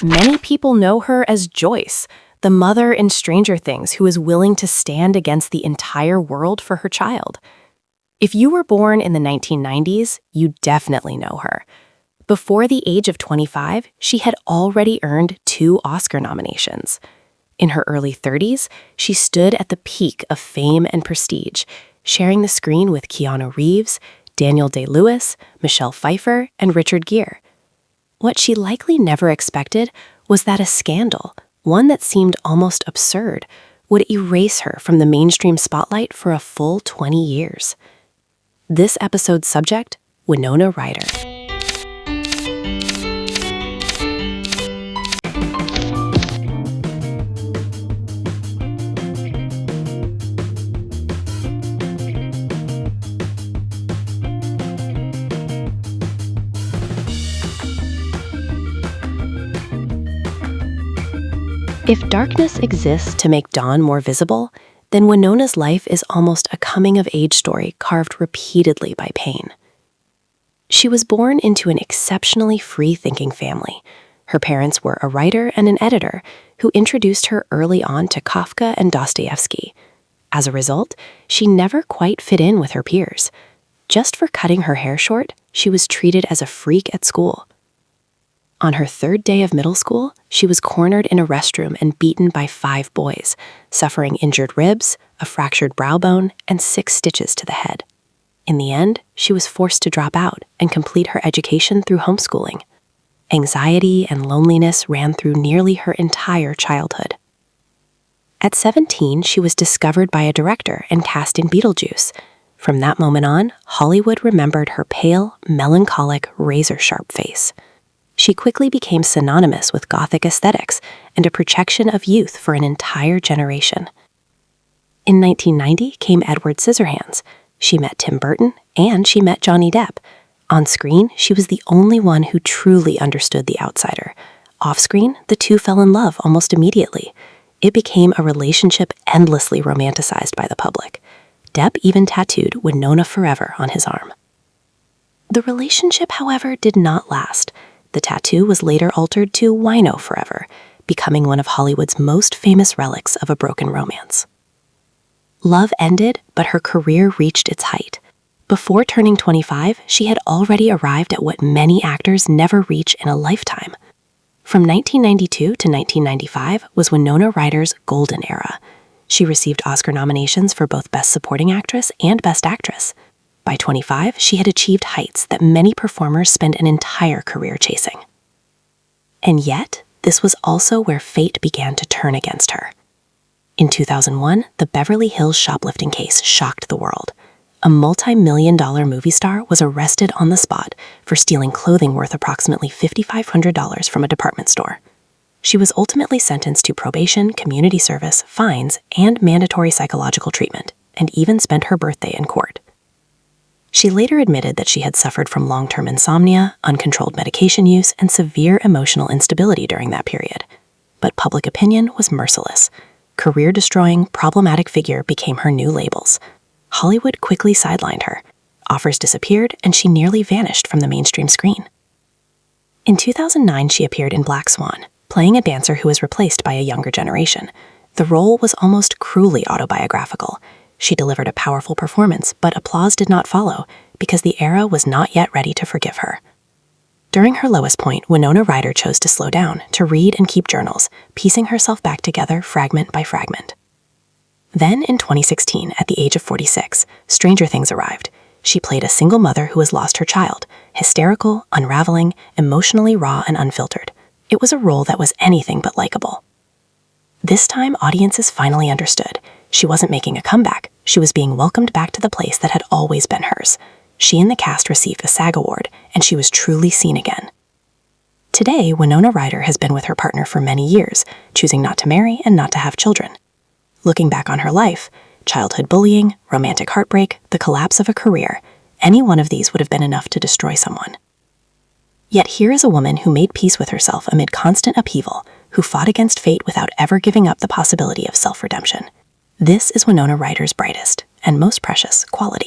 Many people know her as Joyce, the mother in Stranger Things who is willing to stand against the entire world for her child. If you were born in the 1990s, you definitely know her. Before the age of 25, she had already earned 2 Oscar nominations. In her early 30s, she stood at the peak of fame and prestige, sharing the screen with Keanu Reeves, Daniel Day-Lewis, Michelle Pfeiffer, and Richard Gere. What she likely never expected was that a scandal, one that seemed almost absurd, would erase her from the mainstream spotlight for a full 20 years. This episode's subject, Winona Ryder. If darkness exists to make dawn more visible, then Winona's life is almost a coming-of-age story carved repeatedly by pain. She was born into an exceptionally free-thinking family. Her parents were a writer and an editor who introduced her early on to Kafka and Dostoevsky. As a result, she never quite fit in with her peers. Just for cutting her hair short, she was treated as a freak at school. On her 3rd day of middle school, she was cornered in a restroom and beaten by 5 boys, suffering injured ribs, a fractured brow bone, and 6 stitches to the head. In the end, she was forced to drop out and complete her education through homeschooling. Anxiety and loneliness ran through nearly her entire childhood. At 17, she was discovered by a director and cast in Beetlejuice. From that moment on, Hollywood remembered her pale, melancholic, razor-sharp face. She quickly became synonymous with Gothic aesthetics and a projection of youth for an entire generation. In 1990 came Edward Scissorhands. She met Tim Burton, and she met Johnny Depp. On screen, she was the only one who truly understood the outsider. Off-screen, the two fell in love almost immediately. It became a relationship endlessly romanticized by the public. Depp even tattooed Winona Forever on his arm. The relationship, however, did not last. The tattoo was later altered to Wino Forever, becoming one of Hollywood's most famous relics of a broken romance. Love ended, but her career reached its height. Before turning 25, she had already arrived at what many actors never reach in a lifetime. From 1992 to 1995 was Winona Ryder's golden era. She received Oscar nominations for both Best Supporting Actress and Best Actress. By 25, she had achieved heights that many performers spend an entire career chasing. And yet, this was also where fate began to turn against her. In 2001, the Beverly Hills shoplifting case shocked the world. A multi-million-dollar movie star was arrested on the spot for stealing clothing worth approximately $5,500 from a department store. She was ultimately sentenced to probation, community service, fines, and mandatory psychological treatment, and even spent her birthday in court. She later admitted that she had suffered from long-term insomnia, uncontrolled medication use, and severe emotional instability during that period. But public opinion was merciless. Career-destroying, problematic figure became her new labels. Hollywood quickly sidelined her. Offers disappeared, and she nearly vanished from the mainstream screen. In 2009, she appeared in Black Swan, playing a dancer who was replaced by a younger generation. The role was almost cruelly autobiographical. She delivered a powerful performance, but applause did not follow because the era was not yet ready to forgive her. During her lowest point, Winona Ryder chose to slow down, to read and keep journals, piecing herself back together fragment by fragment. Then, in 2016, at the age of 46, Stranger Things arrived. She played a single mother who has lost her child, hysterical, unraveling, emotionally raw and unfiltered. It was a role that was anything but likable. This time, audiences finally understood. She wasn't making a comeback. She was being welcomed back to the place that had always been hers. She and the cast received a SAG award, and she was truly seen again. Today, Winona Ryder has been with her partner for many years, choosing not to marry and not to have children. Looking back on her life, childhood bullying, romantic heartbreak, the collapse of a career, any one of these would have been enough to destroy someone. Yet here is a woman who made peace with herself amid constant upheaval, who fought against fate without ever giving up the possibility of self-redemption. This is Winona Ryder's brightest and most precious quality.